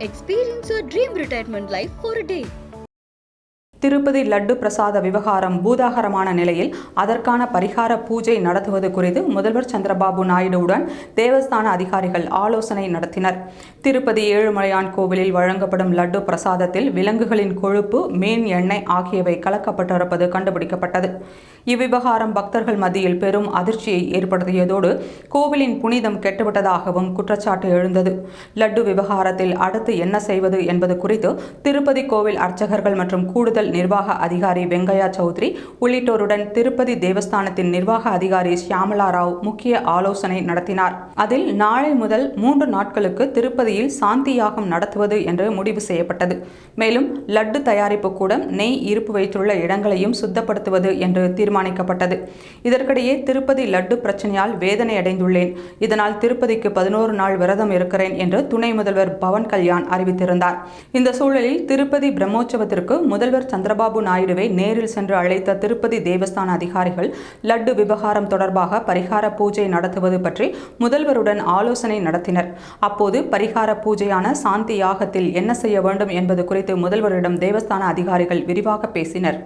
Experience your dream retirement life for a day. Tirupati laddu பிரசாத விவகாரம் பூதாகரமான நிலையில் அதற்கான பரிகார பூஜை நடத்துவது குறித்து முதல்வர் சந்திரபாபு நாயுடுவுடன் தேவஸ்தான அதிகாரிகள் ஆலோசனை நடத்தினர். திருப்பதி ஏழுமலையான் கோவிலில் வழங்கப்படும் லட்டு பிரசாதத்தில் விலங்குகளின் கொழுப்பு, மீன் எண்ணெய் ஆகியவை கலக்கப்பட்டிருப்பது கண்டுபிடிக்கப்பட்டது. இவ்விவகாரம் பக்தர்கள் மத்தியில் பெரும் அதிர்ச்சியை ஏற்படுத்தியதோடு கோவிலின் புனிதம் கெட்டுவிட்டதாகவும் குற்றச்சாட்டு எழுந்தது. லட்டு விவகாரத்தில் அடுத்து என்ன செய்வது என்பது குறித்து திருப்பதி கோவில் அர்ச்சகர்கள் மற்றும் கூடுதல் நிர்வாக அதிகாரி வெங்கையா சௌத்ரி உள்ளிட்டோருடன் திருப்பதி தேவஸ்தானத்தின் நிர்வாக அதிகாரி ஷியாமலா ராவ் முக்கிய ஆலோசனை நடத்தினார். அதில் நாளை முதல் 3 நாட்களுக்கு திருப்பதியில் சாந்தி யாகம் நடத்துவது என்று முடிவு செய்யப்பட்டது. மேலும் லட்டு தயாரிப்பு கூடம், நெய் இருப்பு வைத்துள்ள இடங்களையும் சுத்தப்படுத்துவது என்று தீர்மானிக்கப்பட்டது. இதற்கிடையே திருப்பதி லட்டு பிரச்சனையால் வேதனை அடைந்துள்ளேன், இதனால் திருப்பதிக்கு 11 நாள் விரதம் இருக்கிறேன் என்று துணை முதல்வர் பவன் கல்யாண் அறிவித்திருந்தார். இந்த சூழலில் திருப்பதி பிரம்மோற்சவத்திற்கு முதல்வர் சந்திரபாபு நாயுடுவை நேரில் சென்று அழைத்த திருப்பதி தேவஸ்தான அதிகாரிகள் லட்டு விவகாரம் தொடர்பாக பரிகார பூஜை நடத்துவது பற்றி முதல்வருடன் ஆலோசனை நடத்தினர். அப்போது பரிகார பூஜையான சாந்தி யாகத்தில் என்ன செய்ய வேண்டும் என்பது குறித்து முதல்வரிடம் தேவஸ்தான அதிகாரிகள் விரிவாக பேசினர்.